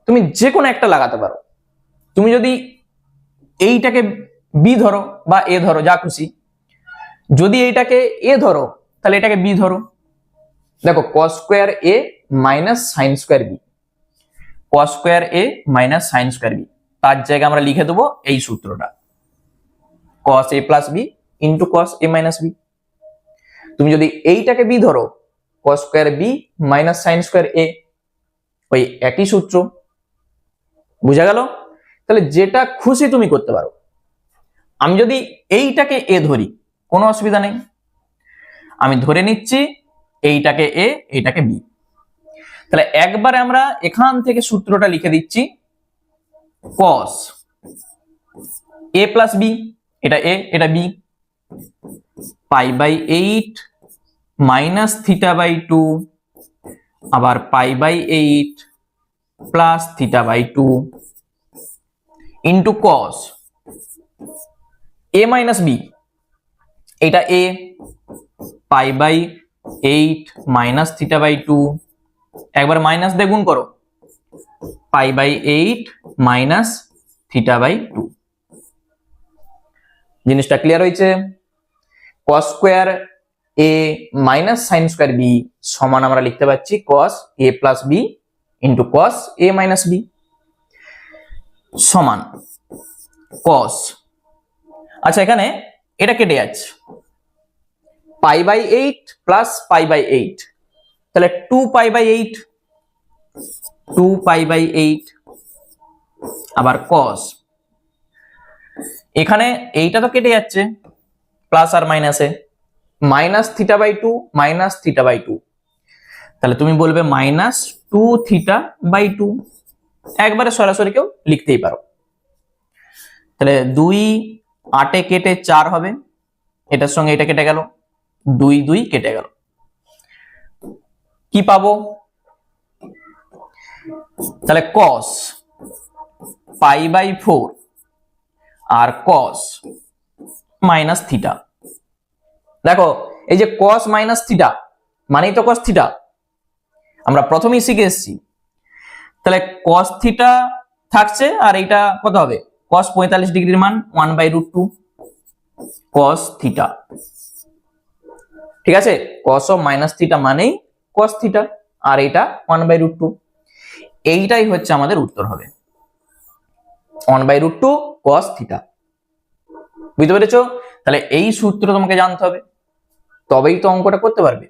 তুমি যে কোনো একটা লাগাতে পারো। তুমি যদি এইটাকে বি ধরো বা এ ধরো, যা খুশি। যদি এইটাকে এ ধরো তাহলে এটাকে বি ধরো। দেখো cos square A minus sine square B, cos square A minus sine square B, তার জায়গায় আমরা লিখে দেবো এই সূত্রটা cos a plus B into cos a minus B. তুমি যদি এইটাকে বি ধরো cos square B minus sine square A, ওই একই সূত্র। বুঝা গেল? তাহলে যেটা খুশি তুমি করতে পারো। আমি যদি এইটাকে এ ধরি কোনো অসুবিধা নেই, আমি ধরে নিচ্ছি এইটাকে এ এইটাকে বি। তাহলে একবারে আমরা এখান থেকে সূত্রটা লিখে দিচ্ছি cos a প্লাস বি, এটা এ এটা B, pi by 8 minus theta by 2 আবার pi by 8 plus theta by 2 into cos A minus B, এটা A, pi by 8 minus theta by 2, একবার মাইনাস দিয়ে গুণ করো, pi by 8 minus theta by 2। জিনিসটা clear হয়েছে? Cos square A minus sine square B সমান আমরা লিখতে পাচ্ছি cos A plus B into cos A minus B সমান কস, আচ্ছা এখানে এটা কেটে যাচ্ছে, pi by 8 plus pi by 8, তাহলে 2 পাই বাই 8, 2 পাই বাই 8 আবার কস, এখানে এইটা তো কেটে যাচ্ছে প্লাস আর মাইনাসে, minus theta by 2 minus theta by 2, তাহলে তুমি বলবে মাইনাস 2 থিটা বাই 2, একবারে সরাসরি কেউ লিখতেই পারো। তাহলে 2 8 কেটে 4 হবে, এটার সঙ্গে এটা কেটে গেল, 2 2 কেটে গেল, কি পাবো? তাহলে cos পাই বাই 4 আর cos মাইনাস থিটা। দেখো এই যে cos মাইনাস থিটা মানেই তো cos থিটা, আমরা প্রথমেই শিখে এসেছি। তাহলে cos থিটা থাকছে আর এইটা কত হবে? cos 45 ডিগ্রির মান 1/√2 cos থিটা, ঠিক আছে? cos অফ মাইনাস থিটা মানেই cos থিটা আর এটা 1/√2, এইটাই হচ্ছে আমাদের উত্তর হবে 1/√2 cos থিটা। বুঝতে পেরেছো? তাহলে এই সূত্র তোমাকে জানতে হবে, তবেই তো অঙ্কটা করতে পারবে।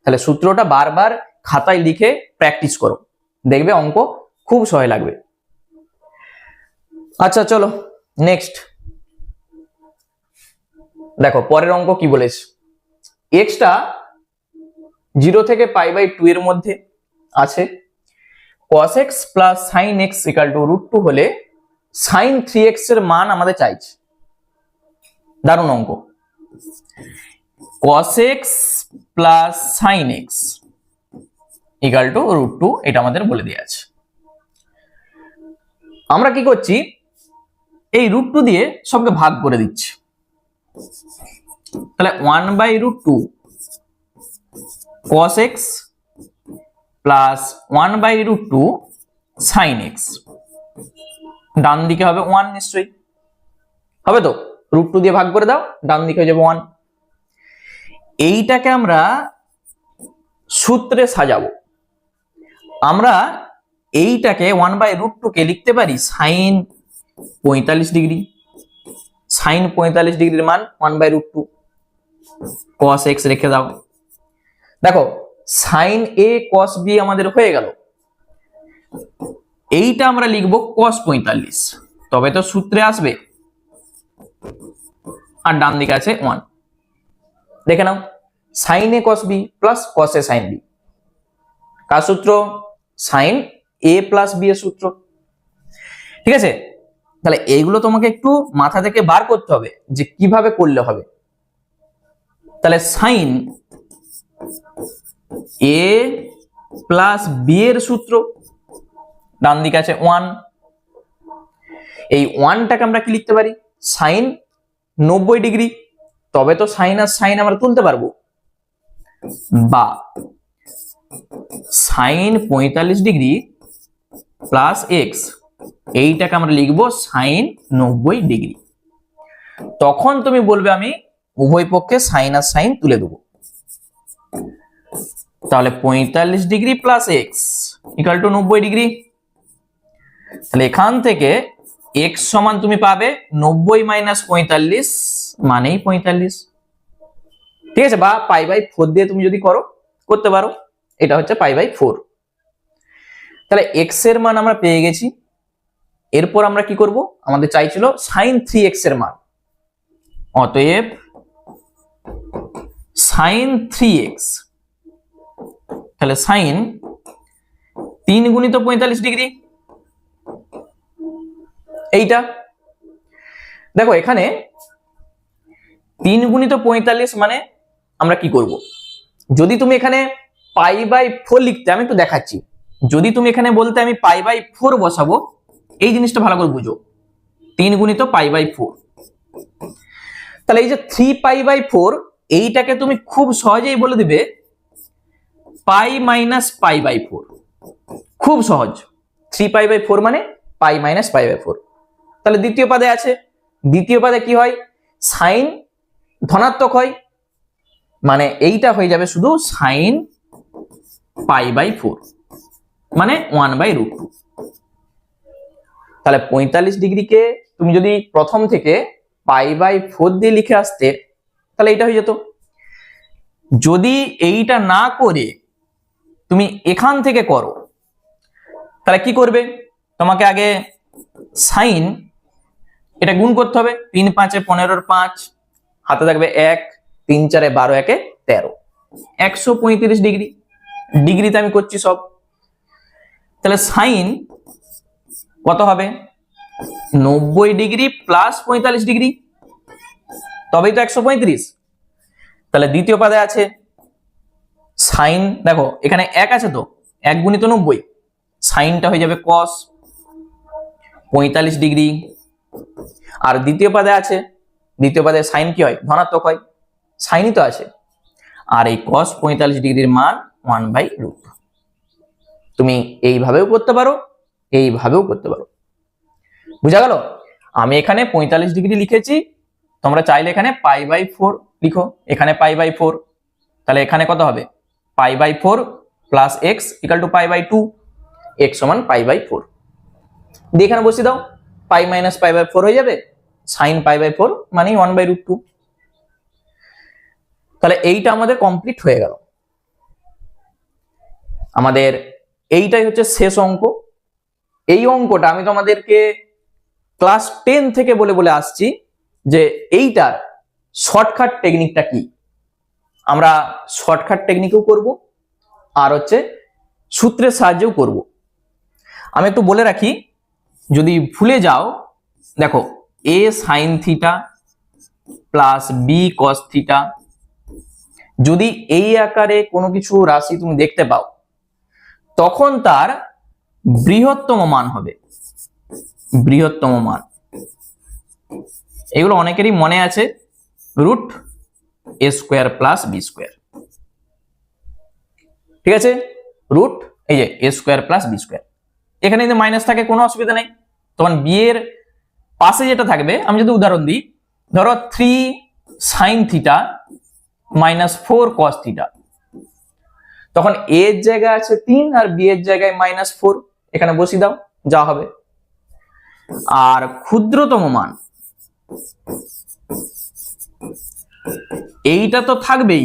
তাহলে সূত্রটা বারবার খাতায় লিখে প্র্যাকটিস করো, দেখবে অঙ্ক খুব সহজ লাগবে। আচ্ছা চলো নেক্সট দেখো, পরের অঙ্ক কি বলেছে। এক্সটা 0 থেকে পাই বাই 2 এর মধ্যে আছে, cos x plus sin x equal to √2 হলে sin 3x এর মান আমাদের চাইছে। দারুণ অঙ্ক। cos x plus sin x equal to √2, এটা আমাদের বলে দেওয়া আছে। আমরা কি করছি, এই √2 দিয়ে সবকে ভাগ করে দিচ্ছি, তাহলে 1/√2 cos x plus 1/√2 sin x, ডান দিকে হবে 1 নিশ্চয়ই হবে তো, √2 দিয়ে ভাগ করে দাও, ডান দিকে হয়ে যাবে 1। এইটাকে আমরা সূত্রে সাজাবো, আমরা এইটাকে 1/√2 কে লিখতে পারি sin 45 ডিগ্রি, sin 45 ডিগ্রির মান 1/√2 cos x রেখে দাও। দেখো sin a cos b আমাদের হয়ে গেল, এইটা আমরা লিখবো cos 45, তবে তো সূত্রে আসবে, আর ডান দিকে আছে 1। দেখে নাও sin a cos b plus cos a sin b, কার সূত্র? sin a প্লাস b এর সূত্র, ঠিক আছে? তাহলে এইগুলো তোমাকে একটু মাথা থেকে বার করতে হবে যে কিভাবে করলে হবে। তাহলে sin a প্লাস b এর সূত্র, ডান দিকে আছে 1, এই 1টাকে আমরা কি লিখতে পারি? sin 90 ডিগ্রি, তবে তো sin আর sin আমরা তুলতে পারবো, বা sin 45 ডিগ্রি প্লাস x, এইটাকে আমরা লিখবো sin 90 ডিগ্রি। তখন তুমি বলবে আমি উভয় পক্ষে sin আর sin তুলে দেবো, তাহলে 45 degree plus x equal to 90 degree. তাহলে এখান থেকে x সমান তুমি পাবে 90 মাইনাস 45 মানেই 45, ঠিক আছে? বা π/4 দিয়ে তুমি যদি করতে পারো, এটা হচ্ছে π/4। তাহলে x এর মান আমরা পেয়ে গেছি, এরপর আমরা কি করব, আমাদের চাইছিল sin 3x এর মান, অতএব sin 3x, তাহলে sin 3 গুণিত 45 ডিগ্রি, এইটা দেখো এখানে 3 গুণিত 45 মানে আমরা কি করব, যদি তুমি এখানে পাই বাই 4 লিখতে, আমি একটু দেখাচ্ছি, যদি তুমি এখানে বলতে আমি পাই বাই 4 বসাবো, এই জিনিসটা ভালো করে বুঝো, 3 গুণিত পাই বাই 4, তাহলে এই যে 3 পাই বাই 4 এইটাকে তুমি খুব সহজেই বলে দিবে পাই মাইনাস পাই বাই 4, খুব সহজ। 3 পাই বাই 4 মানে পাই মাইনাস পাই বাই 4। তাহলে দ্বিতীয় পদে আছে, দ্বিতীয় পদে কি হয়, সাইন ধনাত্মক হয়, মানে এইটা হয়ে যাবে শুধু সাইন পাই বাই 4, মানে 1/√2। তাহলে 45 ডিগ্রিকে তুমি যদি প্রথম থেকে পাই বাই 4 দিয়ে লিখে আসতে, তাহলে এইটা হয়ে যেত। যদি এইটা না করে তুমি এখান থেকে করো, তাহলে কি করবে, তোমাকে আগে সাইন এটা গুণ করতে হবে, 3 5 15 5, হাতে থাকবে 1, 3 4 12 1 13, 135 ডিগ্রি, ডিগ্রিতে আমি করছি সব। তাহলে সাইন কত হবে, 90 ডিগ্রি প্লাস 45 ডিগ্রি, তবেই তো 135। তাহলে দ্বিতীয় পদে আছে সাইন, দেখো এখানে 1 আছে, তো 1 গুণিত 90, সাইনটা হয়ে যাবে কস 45 ডিগ্রি। আর দ্বিতীয় পদে আছে, দ্বিতীয় পদে সাইন কি হয়, ধনাত্মক হয়, সাইনই তো আছে, আর এই কস 45 ডিগ্রির মান 1/√2। তুমি এইভাবেও করতে পারো, এইভাবেও করতে পারো, বুঝা গেল? আমি এখানে 45 ডিগ্রি লিখেছি, তোমরা চাইলে এখানে পাই বাই 4 লিখো, এখানে পাই বাই 4, তাহলে এখানে কত হবে, pi by 4 plus x equal to pi by 2, x সমান পাই বাই 4 দিয়ে এখানে বসিয়ে দাও, পাই মাইনাস পাই বাই 4 হয়ে যাবে, সাইন পাই বাই 4 মানে 1/√2। তাহলে এইটা আমাদের কমপ্লিট হয়ে গেল। আমাদের এইটাই হচ্ছে শেষ অঙ্ক। এই অঙ্কটা আমি তোমাদেরকে ক্লাস 10 থেকে বলে বলে আসছি যে এইটার শর্টকাট টেকনিকটা কি। আমরা শর্টকাট টেকনিকও করব, আর হচ্ছে সূত্রের সাহায্যেও করব। আমি একটু বলে রাখি, যদি ভুলে যাও, দেখো a sin theta plus b cos theta, যদি এই আকারে কোনো কিছু রাশি তুমি দেখতে পাও, তখন তার বৃহত্তম মান হবে, বৃহত্তম মান। এগুলো অনেকেরই মনে আছে, √a² প্লাস b², ঠিক আছে, রুট এই যে a² প্লাস b², এখানে যদি মাইনাস থাকে কোনো অসুবিধা নেই, তখন b এর পাশে যেটা থাকবে, আমি যদি উদাহরণ দিই, ধরো 3 sin theta minus 4 cos theta, তখন a এর জায়গায় আছে 3 আর b এর জায়গায় -4, এখানে বসিয়ে দাও, যা হবে। আর ক্ষুদ্রতম মান এইটা তো থাকবেই,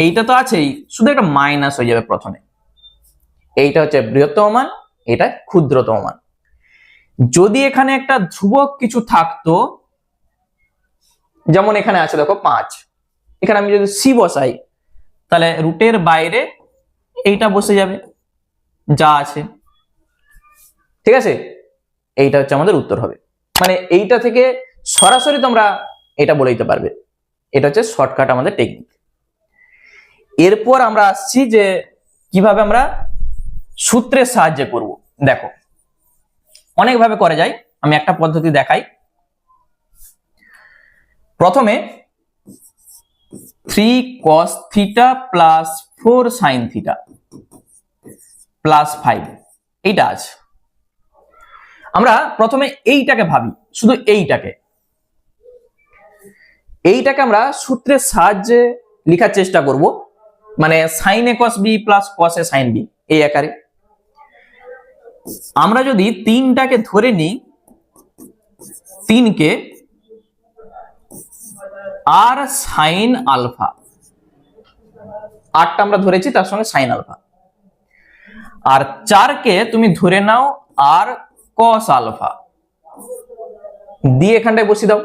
এইটা তো আছেই, শুধু একটা মাইনাস হয়ে যাবে প্রথমে। এইটা হচ্ছে বৃহত্তম মান, এটা ক্ষুদ্রতম মান। যদি এখানে একটা ধ্রুবক কিছু থাকতো, যেমন এখানে আছে দেখো 5, এখানে আমি যদি সি বসাই, তাহলে রুটের বাইরে এইটা বসে যাবে, যা আছে, ঠিক আছে। এইটা হচ্ছে আমাদের উত্তর হবে, মানে এইটা থেকে সরাসরি তোমরা এটা বলে দিতে পারবে। এটা হচ্ছে শর্টকাট আমাদের টেকনিক। এরপর আমরা আসছি যে কিভাবে আমরা সূত্রের সাহায্যে করব। দেখো অনেকভাবে করা যায়, আমি একটা পদ্ধতি দেখাই। প্রথমে 3 cos theta plus 4 sin theta plus 5, এইটা আছে। আমরা প্রথমে এইটাকে ভাবি, শুধু এইটাকে আমরা সূত্রের সাহায্যে লেখার চেষ্টা করব, মানে sin a cos b plus cos a sin b, এই আকারে। আমরা যদি 3টাকে ধরে নিই, 3কে আর সাইন আলফা, 8টা আমরা ধরেছি, তার সঙ্গে সাইন আলফা, আর 4কে তুমি ধরে নাও আর কস আলফা, দিয়ে এখানটায় বসিয়ে দাও।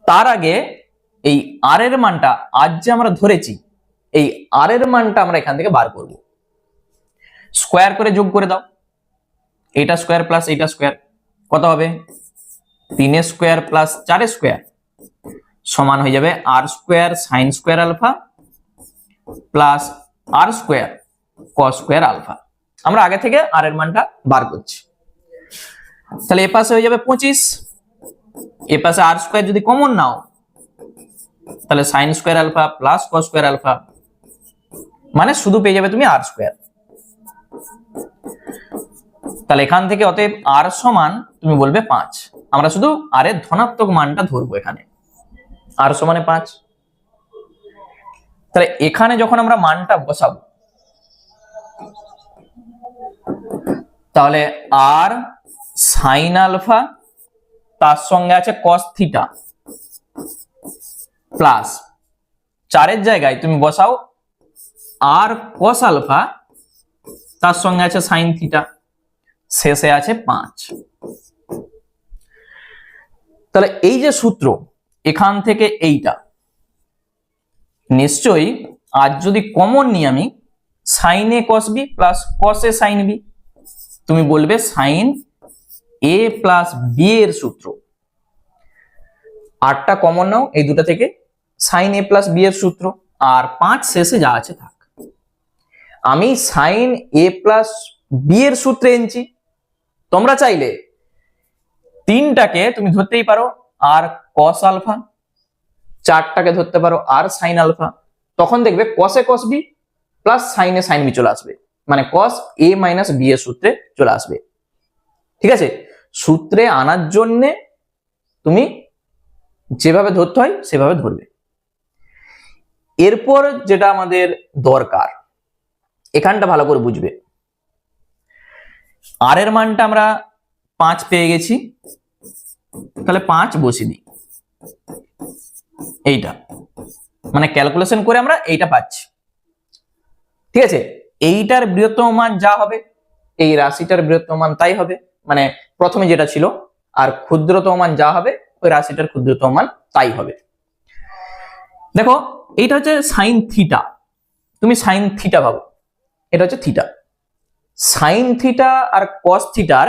তার আগে এই আর এর মানটা, আজ যে আমরা ধরেছি, এই আর এর মানটা আমরা এখান থেকে বার করব। স্কোয়ার করে যোগ করে দাও, এটা স্কোয়ার প্লাস এইটা স্কোয়ার, কত হবে, 3 স্কোয়ার প্লাস 4 স্কোয়ার সমান হয়ে যাবে r square sine square alpha plus r square cos square alpha. আমরা আগে থেকে আর এর মানটা বার করছি। তাহলে এ পাশে হয়ে যাবে 25, এ পাশে আর স্কোয়ার যদি কমন নাও তাহলে sine square alpha plus cos square alpha, মানে শুধু পেয়ে যাবে তুমি আর স্কোয়ার। তাহলে এখান থেকে অতএব আর সমান তুমি বলবে 5। আমরা শুধু আর এর ধনাত্মক মানটা ধরবো, এখানে আর সমানে 5। তাহলে এখানে যখন আমরা মানটা বসাবো তাহলে আর সাইন আলফা তার সঙ্গে আছে কস থিটা প্লাস 4 জায়গায় তুমি বসাও আর কস আলফা তার সঙ্গে আছে সাইন থিটা, শেষে আছে 5। তাহলে এই যে সূত্র এখান থেকে এইটা নিশ্চয়ই আর যদি কমন নিই আমি সাইন এ কস বি প্লাস কস এ সাইন বি, তুমি বলবে সাইন এ প্লাস বি এর সূত্র। আরটা কমন নাও এই দুটা থেকে, সাইন এ প্লাস বি এর সূত্র, আর 5 শেষে যা আছে থাক। আমি সাইন এ প্লাস বি এর সূত্রে এনেছি, তোমরা চাইলে 3টাকে তুমি ধরতেই পারো আর কস আলফা, 4টাকে ধরতে পারো আর সাইন আলফা, তখন দেখবে কসে কস বি প্লাস সাইনে সাইন বি চলে আসবে, মানে কস এ মাইনাস বি এর সূত্রে চলে আসবে। ঠিক আছে, সূত্রে আনার জন্য তুমি যেভাবে ধরতে হয় সেভাবে ধরবে। এরপর যেটা আমাদের দরকার, এখানটা ভালো করে বুঝবে। আর এর মানটা আমরা 5 পেয়ে গেছি, তাহলে 5 বসিয়ে দিই। এইটা মানে ক্যালকুলেশন করে আমরা এইটা পাচ্ছি। ঠিক আছে, এইটার বৃহত্তম মান যা হবে এই রাশিটার বৃহত্তম মান তাই হবে, মানে প্রথমে যেটা ছিল, আর ক্ষুদ্রতম মান যা হবে ওই রাশিটার ক্ষুদ্রতম মান তাই হবে। দেখো এইটা হচ্ছে সাইন থিটা, তুমি সাইন থিটা ভাবো, এটা হচ্ছে থিটা। সাইন থিটা আর কস থিটার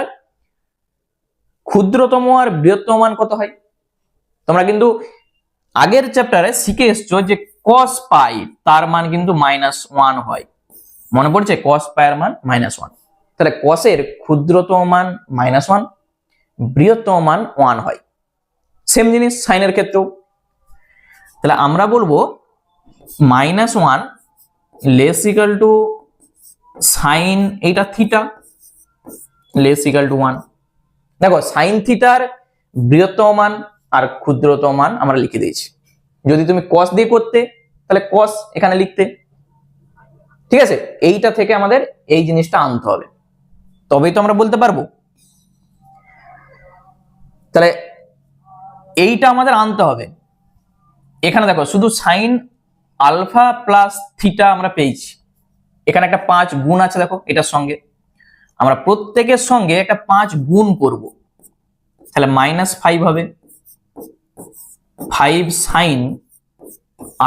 ক্ষুদ্রতম আর বৃহত্তম মান কত হয়? তোমরা কিন্তু আগের চ্যাপ্টারে শিখে এসছো যে কস পাই তার মান কিন্তু -1 হয়, মনে পড়ছে? কস পাই এর মান -1। তাহলে কসের ক্ষুদ্রতম মান -1, বৃহত্তম মান 1 হয়। সেম জিনিস সাইনের ক্ষেত্রেও। তাহলে আমরা বলবো -1 লেস ইকুয়াল টু সাইন এইটা থিটা লেস ইকুয়াল টু 1। দেখো সাইন থিটার বৃহত্তম মান আর ক্ষুদ্রতম মান আমরা লিখে দিয়েছি। যদি তুমি কস দিয়ে করতে তাহলে কস এখানে লিখতে। ঠিক আছে, এইটা থেকে আমাদের এই জিনিসটা আনতে হবে, তবেই তো আমরা বলতে পারবো। তাহলে এইটা আমাদের আনতে হবে। এখানে দেখো শুধু সাইন আলফা প্লাস থিটা আমরা পেয়েছি, এখানে একটা 5 গুণ আছে, দেখো এটার সঙ্গে আমরা প্রত্যেকের সঙ্গে একটা 5 গুণ করব, তাহলে -5 হবে। 5 sine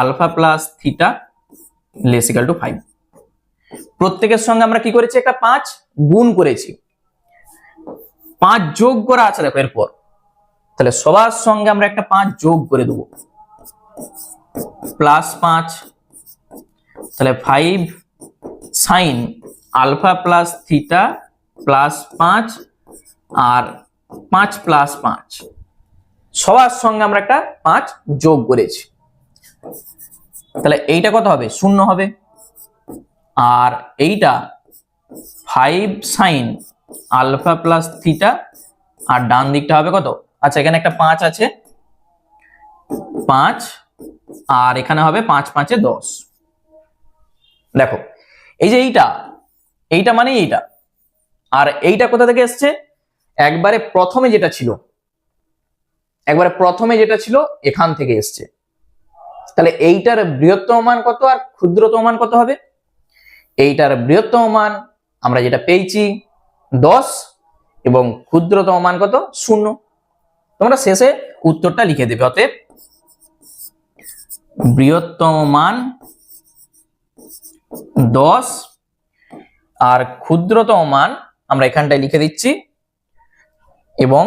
alpha plus theta less equal to 5। প্রত্যেকের সঙ্গে আমরা কি করেছি? একটা 5 গুণ করেছি, 5 যোগ করা আছে দেখো এরপর, তাহলে সবার সঙ্গে আমরা একটা 5 যোগ করে দেবো, +5। তাহলে 5 সাইন আলফা প্লাস থিটা +5 আর 5 + 5, সবার সঙ্গে আমরা একটা 5 যোগ করেছি। তাহলে এইটা কত হবে? 0 হবে। আর এইটা 5 সাইন আলফা প্লাস থিটা, আর ডান দিকটা হবে কত? আচ্ছা এখানে একটা 5 আছে, 5, আর এখানে হবে 5 × 5 = 10। দেখো এই যে এইটা মানে এইটা, আর এইটা কোথা থেকে এসছে? একবারে প্রথমে যেটা ছিল এখান থেকে এসছে। তাহলে এইটার বৃহত্তম মান কত আর ক্ষুদ্রতম মান কত হবে? এইটার বৃহত্তম মান আমরা যেটা পেয়েছি 10, এবং ক্ষুদ্রতম মান কত? 0। তোমরা শেষে উত্তরটা লিখে দেবে। অতএব বৃহত্তম মান 10 আর ক্ষুদ্রতম মান আমরা এখানটায় লিখে দিচ্ছি, এবং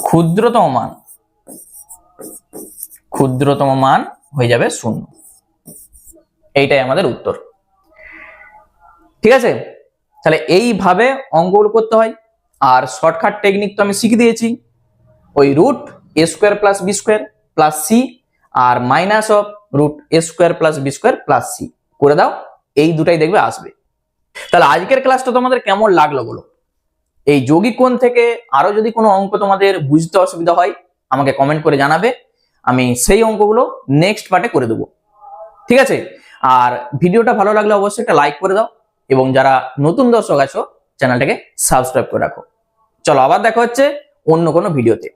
ক্ষুদ্রতম মান, ক্ষুদ্রতম মান হয়ে যাবে 0। এইটাই আমাদের উত্তর। ঠিক আছে, তাহলে এইভাবে অঙ্কগুলো করতে হয়। আর শর্টকাট টেকনিক তো আমি শিখিয়ে দিয়েছি, ওই root a square plus b square plus c আর minus of root a square plus b square plus c করে দাও, এই দুটাই দেখবে আসবে। তাহলে আজকের ক্লাসটা তোমাদের কেমন লাগলো বলো? এই যৌগিক কোণ থেকে আরো যদি কোনো অঙ্ক তোমাদের বুঝতে অসুবিধা হয় আমাকে কমেন্ট করে জানাবে, আমি সেই অঙ্কগুলো নেক্সট পার্টে করে দেবো। ঠিক আছে, আর ভিডিওটা ভালো লাগলে অবশ্যই একটা লাইক করে দাও, এবং যারা নতুন দর্শক আছো চ্যানেলটাকে সাবস্ক্রাইব করে রাখো। চলো আবার দেখা হচ্ছে অন্য কোনো ভিডিওতে।